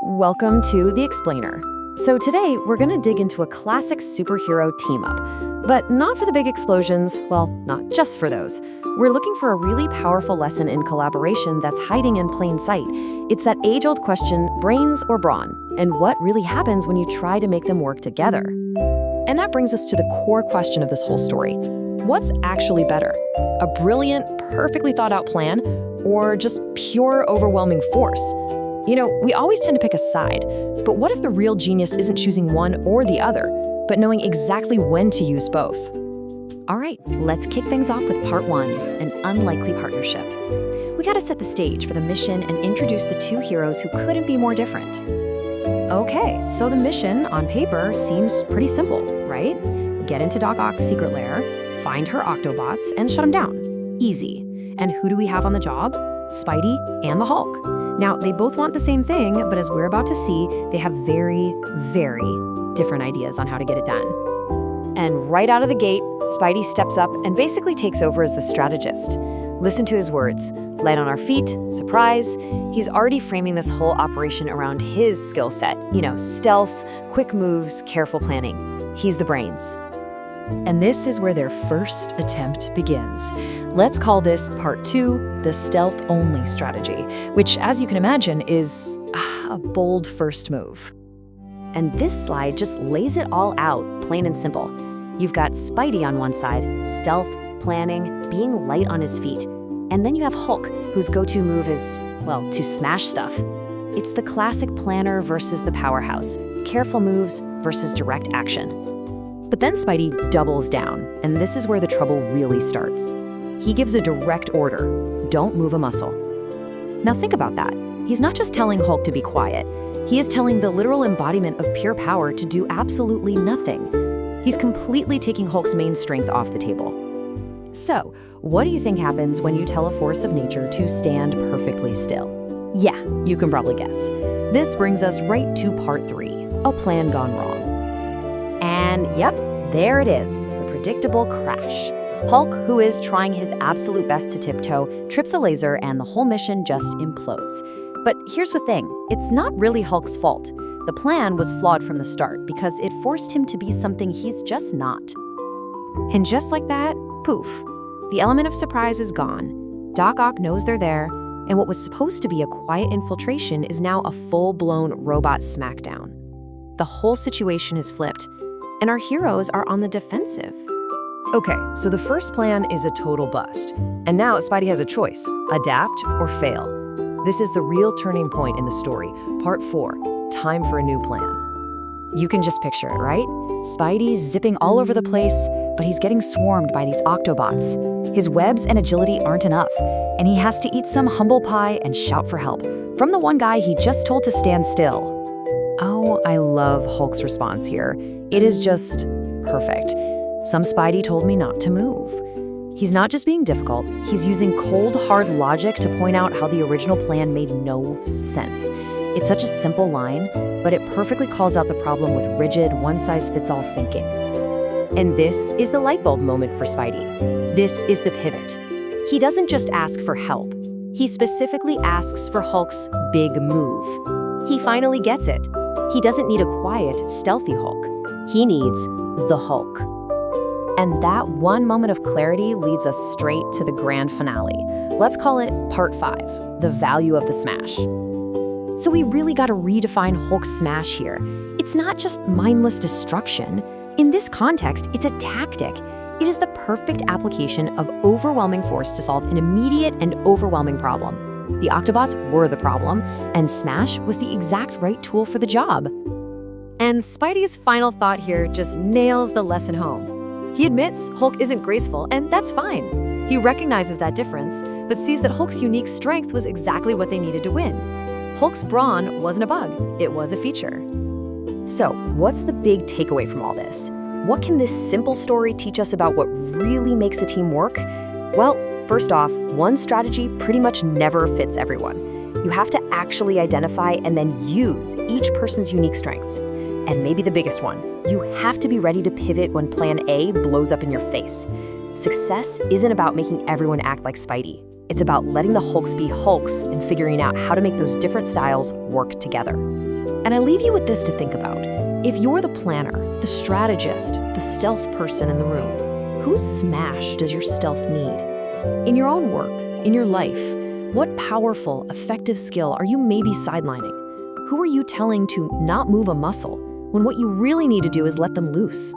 Welcome to The Explainer. So today, we're going to dig into a classic superhero team-up. But not for the big explosions, well, not just for those. We're looking for a really powerful lesson in collaboration that's hiding in plain sight. It's that age-old question, brains or brawn, and what really happens when you try to make them work together. And that brings us to the core question of this whole story. What's actually better? A brilliant, perfectly thought-out plan, or just pure, overwhelming force? You know, we always tend to pick a side, but what if the real genius isn't choosing one or the other, but knowing exactly when to use both? All right, let's kick things off with part one, an unlikely partnership. We gotta set the stage for the mission and introduce the two heroes who couldn't be more different. Okay, so the mission on paper seems pretty simple, right? Get into Doc Ock's secret lair, find her Octobots, and shut them down. Easy. And who do we have on the job? Spidey and the Hulk. Now, they both want the same thing, but as we're about to see, they have very, very different ideas on how to get it done. And right out of the gate, Spidey steps up and basically takes over as the strategist. Listen to his words. Light on our feet, surprise. He's already framing this whole operation around his skill set. You know, stealth, quick moves, careful planning. He's the brains. And this is where their first attempt begins. Let's call this part two, the stealth-only strategy, which, as you can imagine, is a bold first move. And this slide just lays it all out, plain and simple. You've got Spidey on one side, stealth, planning, being light on his feet. And then you have Hulk, whose go-to move is, well, to smash stuff. It's the classic planner versus the powerhouse, careful moves versus direct action. But then Spidey doubles down, and this is where the trouble really starts. He gives a direct order, don't move a muscle. Now think about that. He's not just telling Hulk to be quiet. He is telling the literal embodiment of pure power to do absolutely nothing. He's completely taking Hulk's main strength off the table. So, what do you think happens when you tell a force of nature to stand perfectly still? Yeah, you can probably guess. This brings us right to part three, a plan gone wrong. And yep, there it is, the predictable crash. Hulk, who is trying his absolute best to tiptoe, trips a laser and the whole mission just implodes. But here's the thing, it's not really Hulk's fault. The plan was flawed from the start because it forced him to be something he's just not. And just like that, poof, the element of surprise is gone. Doc Ock knows they're there, and what was supposed to be a quiet infiltration is now a full-blown robot smackdown. The whole situation is flipped, and our heroes are on the defensive. Okay, so the first plan is a total bust. And now Spidey has a choice, adapt or fail. This is the real turning point in the story. Part 4, time for a new plan. You can just picture it, right? Spidey's zipping all over the place, but he's getting swarmed by these Octobots. His webs and agility aren't enough, and he has to eat some humble pie and shout for help from the one guy he just told to stand still. Oh, I love Hulk's response here. It is just perfect. Some Spidey told me not to move. He's not just being difficult, he's using cold, hard logic to point out how the original plan made no sense. It's such a simple line, but it perfectly calls out the problem with rigid, one-size-fits-all thinking. And this is the light bulb moment for Spidey. This is the pivot. He doesn't just ask for help. He specifically asks for Hulk's big move. He finally gets it. He doesn't need a quiet, stealthy Hulk. He needs the Hulk. And that one moment of clarity leads us straight to the grand finale. Let's call it part 5, the value of the smash. So we really got to redefine Hulk's smash here. It's not just mindless destruction. In this context, it's a tactic. It is the perfect application of overwhelming force to solve an immediate and overwhelming problem. The Octobots were the problem, and smash was the exact right tool for the job. And Spidey's final thought here just nails the lesson home. He admits Hulk isn't graceful, and that's fine. He recognizes that difference, but sees that Hulk's unique strength was exactly what they needed to win. Hulk's brawn wasn't a bug, it was a feature. So, what's the big takeaway from all this? What can this simple story teach us about what really makes a team work? Well, first off, one strategy pretty much never fits everyone. You have to actually identify and then use each person's unique strengths. And maybe the biggest one, you have to be ready to pivot when plan A blows up in your face. Success isn't about making everyone act like Spidey. It's about letting the Hulks be Hulks and figuring out how to make those different styles work together. And I leave you with this to think about. If you're the planner, the strategist, the stealth person in the room, whose smash does your stealth need? In your own work, in your life, what powerful, effective skill are you maybe sidelining? Who are you telling to not move a muscle when what you really need to do is let them loose?